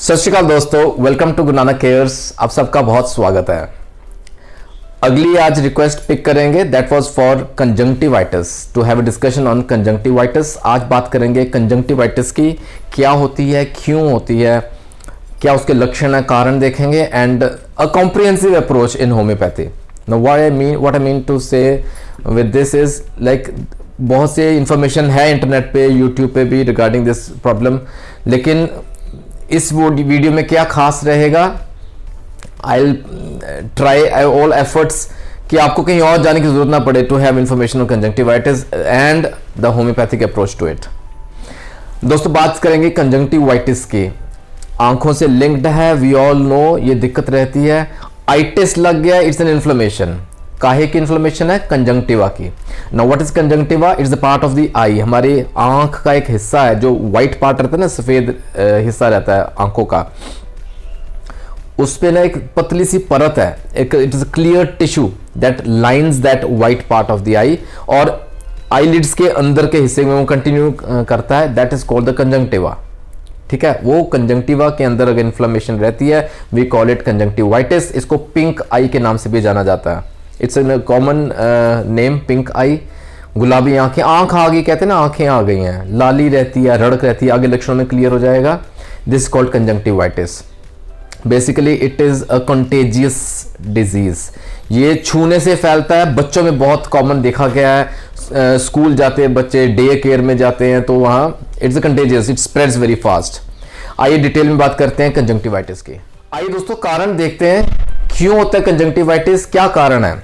सत श्री अकाल दोस्तों, welcome to Guru Nanak cares. आप सबका बहुत स्वागत है। अगली आज रिक्वेस्ट पिक करेंगे, that was for conjunctivitis, to have a discussion on conjunctivitis. आज बात करेंगे कंजंक्टिवाइटिस की, क्या होती है, क्यों होती है, क्या उसके लक्षण है, कारण देखेंगे and a comprehensive approach in homeopathy. Now what I mean to say with this is like बहुत से इंफॉर्मेशन है इंटरनेट पे, यूट्यूब पे भी रिगार्डिंग दिस प्रॉब्लम, लेकिन इस वीडियो में क्या खास रहेगा, आई ट्राई ऑल एफर्ट्स कि आपको कहीं और जाने की जरूरत ना पड़े to have information on conjunctivitis and the homeopathic approach to it. दोस्तों बात करेंगे कंजंक्टिवाइटिस की, आंखों से लिंक्ड है, वी ऑल नो ये दिक्कत रहती है। आइटिस लग गया, इट्स एन इन्फ्लेमेशन। काहे की इन्फ्लेमेशन है? कंजंक्टिवा की। Now what is conjunctiva? It's the part of the eye, हमारी आंख का एक हिस्सा है, जो व्हाइट पार्ट रहता है ना, सफेद हिस्सा रहता है आंखों का, उस पे ना एक पतली सी परत है, एक it is clear tissue that lines that white part of the eye, और आईलिड्स के अंदर के हिस्से में वो कंटिन्यू करता है, that is called the conjunctiva. ठीक है, वो कंजंक्टिवा के अंदर अगर इन्फ्लेमेशन रहती है, वी कॉल इट कंजंक्टिवाइटिस। इसको पिंक आई के नाम से भी जाना जाता है। It's a common name, pink eye, गुलाबी आंखें, आंख आ गई कहते हैं ना, आंखें आ गई हैं, लाली रहती है, रड़क रहती है, आगे लक्षणों में क्लियर हो जाएगा। This called conjunctivitis. Basically it is a contagious disease, ये छूने से फैलता है, बच्चों में बहुत कॉमन देखा गया है। स्कूल जाते हैं बच्चे, डे केयर में जाते हैं, तो वहाँ it's a contagious, it spreads very fast. आइए डिटेल में बात करते हैं कंजंक्टिवाइटिस की। आइए दोस्तों कारण देखते हैं, क्यों होता है कंजंक्टिवाइटिस, क्या कारण है।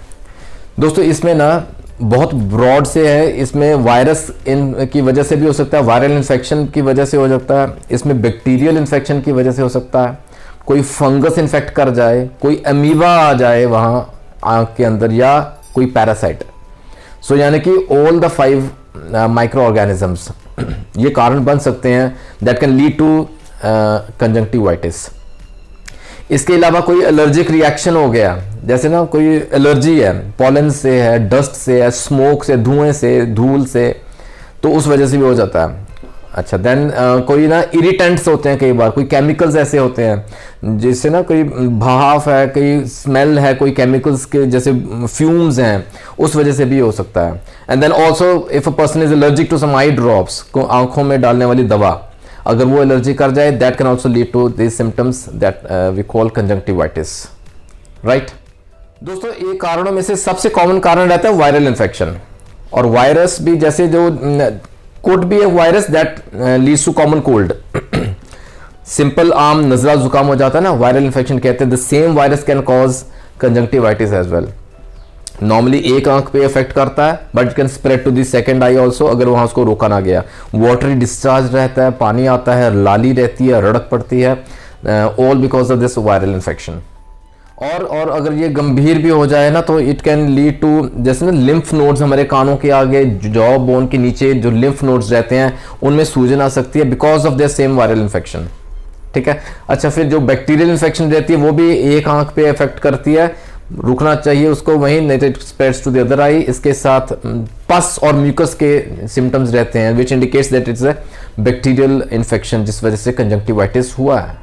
दोस्तों इसमें ना बहुत ब्रॉड से है, इसमें वायरस की वजह से भी हो सकता है, वायरल इन्फेक्शन की वजह से हो सकता है, इसमें बैक्टीरियल इन्फेक्शन की वजह से हो सकता है, कोई फंगस इन्फेक्ट कर जाए, कोई अमीबा आ जाए वहाँ आँख के अंदर, या कोई पैरासाइट। सो यानी कि ऑल द 5 माइक्रो ऑर्गेनिजम्स ये कारण बन सकते हैं that can lead to conjunctivitis. इसके अलावा कोई एलर्जिक रिएक्शन हो गया, जैसे ना कोई एलर्जी है, पॉलन से है, डस्ट से है, स्मोक से, धुएं से, धूल से, तो उस वजह से भी हो जाता है। अच्छा, देन कोई ना इरिटेंट्स होते हैं, कई बार कोई केमिकल्स ऐसे होते हैं जिससे ना कोई भाप है, कोई स्मेल है, कोई केमिकल्स के जैसे फ्यूम्स हैं, उस वजह से भी हो सकता है। And then also if a person is allergic to some eye drops, आंखों में डालने वाली दवा, अगर वो एलर्जी कर जाए, that can also lead to this symptoms that we call conjunctivitis, right. दोस्तों ये कारणों में से सबसे कॉमन कारण रहता है वायरल इन्फेक्शन, और वायरस भी जैसे जो could be a virus that leads to common cold. Simple आम नजला जुकाम हो जाता है ना, वायरल इन्फेक्शन कहते हैं। The same virus can cause conjunctivitis as well. Normally एक आंख पे इफेक्ट करता है, but it can spread to the second eye also, अगर वहां उसको रोका ना गया। वाटरी डिस्चार्ज रहता है, पानी आता है, लाली रहती है, रड़क पड़ती है, all because of this viral infection. और अगर ये गंभीर भी हो जाए ना, तो इट कैन लीड टू, जैसे ना लिम्फ नोड्स, हमारे कानों के आगे, जॉ बोन के नीचे जो लिम्फ नोड्स रहते हैं, उनमें सूजन आ सकती है because of this same viral infection. ठीक है, अच्छा, फिर जो बैक्टीरियल इन्फेक्शन रहती है वो भी एक आंख पे इफेक्ट करती है, रुकना चाहिए उसको वहीं, नहीं तो it spreads to the other eye. इसके साथ पस और म्यूकस के सिम्टम्स रहते हैं, which indicates that it's a bacterial infection, जिस वजह से कंजंक्टिवाइटिस हुआ है।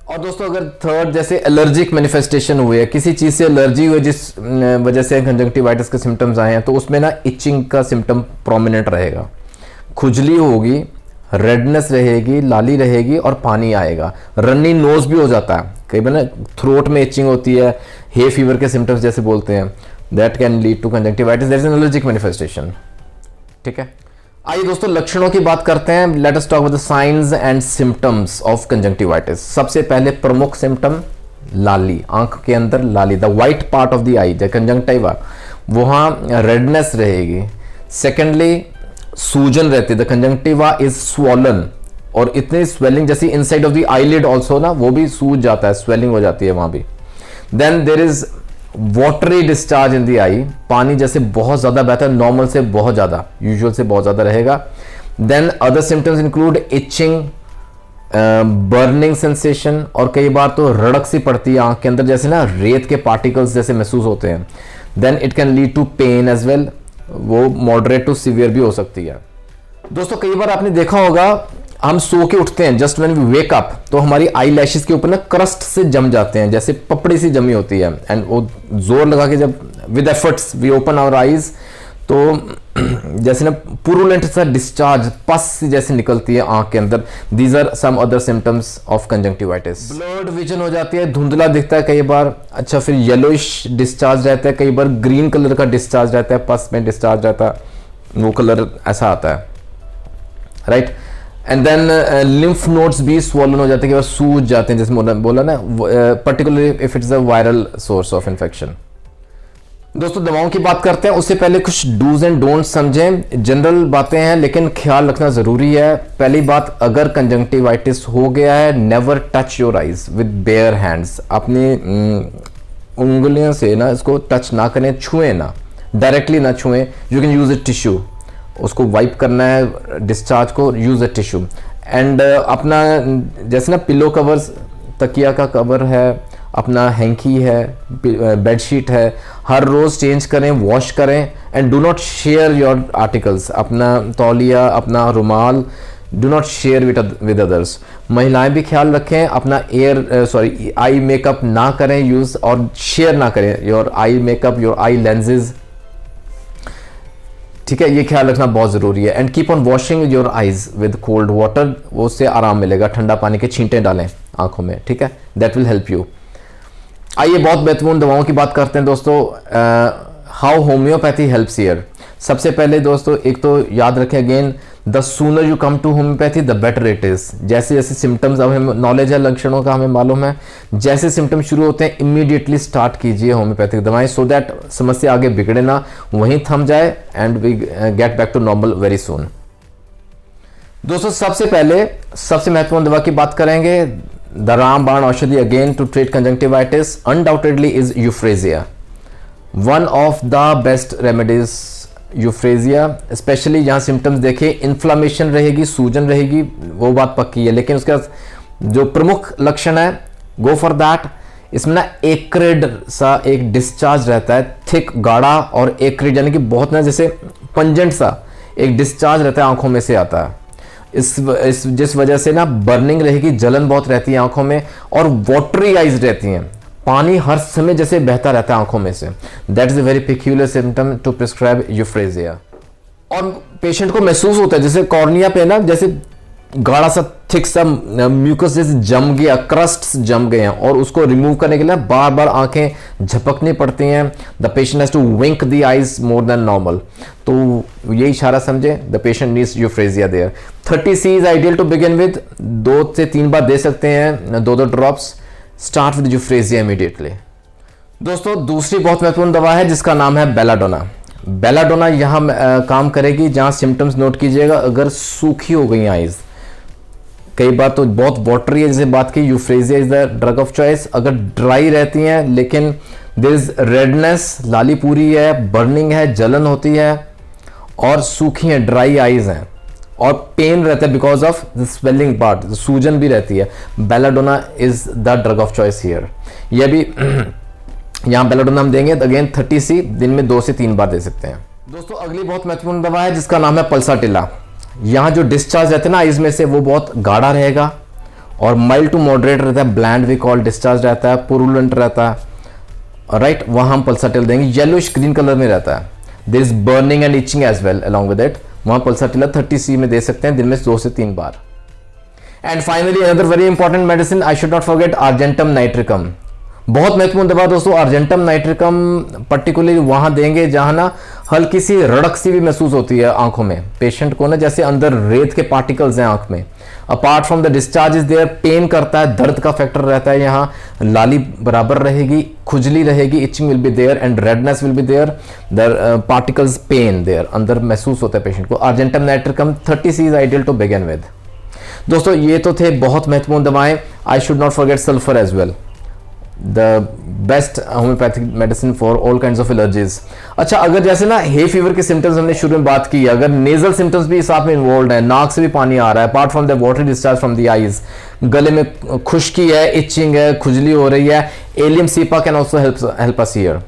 और दोस्तों अगर थर्ड जैसे एलर्जिक मैनिफेस्टेशन हुए है, किसी चीज़ से एलर्जी हुई जिस वजह से कंजंक्टिवाइटिस के सिम्टम्स आए हैं, तो उसमें ना इचिंग का सिम्टम प्रोमिनेंट रहेगा, खुजली होगी, रेडनेस रहेगी, लाली रहेगी और पानी आएगा। रनी नोज भी हो जाता है, कई बार ना थ्रोट में इचिंग होती है, हे फीवर के सिम्टम्स जैसे बोलते हैं, that can lead to conjunctivitis, that is an allergic manifestation. ठीक है, आइए दोस्तों लक्षणों की बात करते हैं। Let us talk about the signs and symptoms of conjunctivitis. सबसे पहले प्रमुख सिम्टम लाली, आंख के अंदर लाली, the white part of the eye, the conjunctiva, वहां रेडनेस रहेगी। सेकेंडली सूजन रहती है, द कंजंक्टिवा इज स्वॉलन, और इतनी स्वेलिंग जैसी inside of the eyelid also ना, वो भी सूज जाता है, स्वेलिंग हो जाती है वहां भी। Then there is watery discharge in the eye, पानी जैसे बहुत ज्यादा बहता है, नॉर्मल से बहुत ज्यादा, यूजुअल से बहुत ज्यादा रहेगा। Then other symptoms include itching, burning sensation, और कई बार तो रड़क सी पड़ती है आंख के अंदर, जैसे ना रेत के पार्टिकल्स जैसे महसूस होते हैं। Then it can lead to pain as well, वो मॉडरेट टू सीवियर भी हो सकती है। दोस्तों कई बार आपने देखा होगा हम सो के उठते हैं, just when we wake up, तो हमारी आई लैशेस के ऊपर ना क्रस्ट से जम जाते हैं, जैसे पपड़ी सी जमी होती है, एंड वो जोर लगा के जब with efforts we open our eyes, तो जैसे ना पुरुलेंट सा डिस्चार्ज पस सी जैसे निकलती है आंख के अंदर। These are some other symptoms of conjunctivitis. Blurred vision हो जाती है, धुंधला दिखता है कई बार। अच्छा, फिर येलोइश डिस्चार्ज रहता है, कई बार ग्रीन कलर का डिस्चार्ज रहता है, पस में डिस्चार्ज रहता है, वो कलर ऐसा आता है, right. And then lymph nodes भी स्वॉलन हो जाते हैं, सूज जाते हैं, जैसे बोला ना, particularly if it's a viral source of infection. दोस्तों दवाओं की बात करते हैं, उससे पहले कुछ डूज एंड डोंट्स समझें। जनरल बातें हैं लेकिन ख्याल रखना जरूरी है। पहली बात, अगर कंजंक्टिवाइटिस हो गया है, never touch your eyes with bare hands. अपनी उंगलियों से ना इसको टच ना करें, छुएं ना, डायरेक्टली ना छुएं। You can use a tissue, उसको वाइप करना है डिस्चार्ज को, यूज अ टिश्यू। एंड अपना जैसे ना पिलो कवर्स, तकिया का कवर है, अपना हैंकी है, बेडशीट है, हर रोज चेंज करें, वॉश करें। And do not share your articles, अपना तौलिया, अपना रुमाल, do not share with others. महिलाएं भी ख्याल रखें, अपना आई मेकअप ना करें यूज, और शेयर ना करें your eye makeup, your I lenses, ठीक है, ये ख्याल रखना बहुत जरूरी है। And keep on washing your eyes with cold water, वो उससे आराम मिलेगा। ठंडा पानी के छींटे डालें आंखों में, ठीक है, दैट विल हेल्प यू। आइए बहुत महत्वपूर्ण दवाओं की बात करते हैं दोस्तों। How homeopathy helps here. सबसे पहले दोस्तों एक तो याद रखें, again, the sooner you come to homeopathy the better it is. जैसे जैसे सिम्टम्स, अब हमें नॉलेज है लक्षणों का, हमें मालूम है, जैसे सिम्टम्स शुरू होते हैं इमीडिएटली स्टार्ट कीजिए होम्योपैथिक दवाएं, सो दैट समस्या आगे बिगड़े ना, वहीं थम जाए, and we get back to normal very soon. दोस्तों सबसे पहले सबसे महत्वपूर्ण दवा की बात करेंगे, द रामबाण औषधि again to treat conjunctivitis undoubtedly is euphrasia, one of the best remedies. Euphrasia specially जहां सिम्टम्स देखे, इन्फ्लामेशन रहेगी, सूजन रहेगी, वो बात पक्की है, लेकिन उसका जो प्रमुख लक्षण है, गो फॉर दैट। इसमें ना एक्रिड सा एक डिस्चार्ज रहता है, थिक, गाढ़ा, और एक्रिड यानी कि बहुत ना जैसे पंजेंट सा एक डिस्चार्ज रहता है, आंखों में से आता है। जिस वजह से ना बर्निंग रहेगी, जलन बहुत रहती है आंखों में, और वाटरी आइज रहती हैं, पानी हर समय जैसे बहता रहता है आंखों में से। That is a very peculiar symptom to prescribe euphrasia. और पेशेंट को महसूस होता है जैसे कॉर्निया पे ना जैसे गाढ़ा सा थिक सा म्यूकस जैसे जम गया, क्रस्ट जम गए हैं, और उसको रिमूव करने के लिए बार बार आंखें झपकनी पड़ती हैं। The patient has to wink the eyes more than normal. तो ये इशारा समझे, the patient needs euphrasia there. 30 C is ideal to begin with, 2 से 3 बार दे सकते हैं, 2 drops. Start with euphrasia immediately. दोस्तों दूसरी बहुत महत्वपूर्ण दवा है जिसका नाम है बेलाडोना। बेलाडोना यहां काम करेगी जहां सिम्टम्स नोट कीजिएगा, अगर सूखी हो गई आइज, कई बार तो बहुत वाटरी है, जैसे बात की, euphrasia is the drug of choice. अगर ड्राई रहती हैं लेकिन देयर इज रेडनेस, लाली पूरी है, बर्निंग है, जलन होती है, और सूखी है, ड्राई आइज हैं, और पेन रहता है because of the swelling part, सूजन भी रहती है, belladonna is the drug of choice here. यह भी यहां बेलाडोना हम देंगे अगेन 30 C, दिन में 2 से 3 बार दे सकते हैं। दोस्तों अगली बहुत महत्वपूर्ण दवा है जिसका नाम है पल्साटिला। यहाँ जो डिस्चार्ज रहता है ना आइज में से, वो बहुत गाढ़ा रहेगा और माइल्ड टू मॉडरेट रहता है, ब्लैंड वी कॉल डिस्चार्ज रहता है, पुरुलेंट रहता है, राइट। वहाँ हम पल्साटिल देंगे, येलोइश ग्रीन कलर में रहता है। There is burning and itching as well along with it, वहाँ पल्साटिला 30 C में दे सकते हैं, दिन में 2 से 3 बार। And finally another very important medicine I should not forget, argentum nitricum. बहुत महत्वपूर्ण दवा दोस्तों अर्जेंटम नाइट्रिकम, पर्टिकुलरली वहां देंगे जहां ना हल्की सी रड़क सी भी महसूस होती है आंखों में, पेशेंट को ना जैसे अंदर रेत के पार्टिकल्स हैं आंख में। Apart from the discharge is there, pain करता है, दर्द का फैक्टर रहता है, यहाँ लाली बराबर रहेगी, खुजली रहेगी, itching will be there and redness will be there, the particles pain there, अंदर महसूस होता है पेशेंट को। Argentum nitricum 30 C is ideal to begin with. दोस्तों ये तो थे बहुत महत्वपूर्ण दवाएं। I should not forget sulphur as well, the best homeopathic medicine for all kinds of allergies. अच्छा, अगर जैसे ना हे फीवर के सिम्टम्स हमने शुरू में बात की, अगर नेजल सिम्टम्स भी साथ में इन्वॉल्व है, नाक से भी पानी आ रहा है, apart from the water discharge from the eyes, गले में खुश्की है, इचिंग है, खुजली हो रही है, allium cepa can also help us here.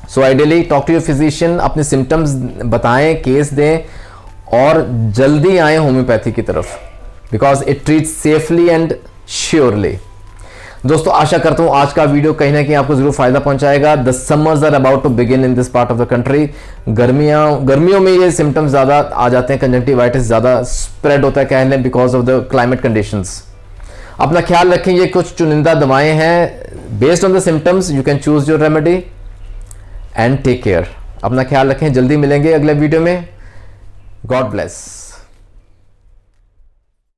So ideally talk to your physician, अपने सिम्टम्स बताएं, केस दें, और जल्दी आए होम्योपैथी की तरफ। Because it treats safely and surely. दोस्तों आशा करता हूं आज का वीडियो कहीं ना कहीं आपको जरूर फायदा पहुंचाएगा। The summers are about to begin in this part of the country. गर्मियों में ये सिम्टम्स ज्यादा आ जाते हैं, कंजंक्टिवाइटिस ज्यादा स्प्रेड होता है कहने because of the climate conditions. अपना ख्याल रखें, ये कुछ चुनिंदा दवाएं हैं, based on the symptoms you can choose your remedy and take care. अपना ख्याल रखें, जल्दी मिलेंगे अगले वीडियो में। God bless.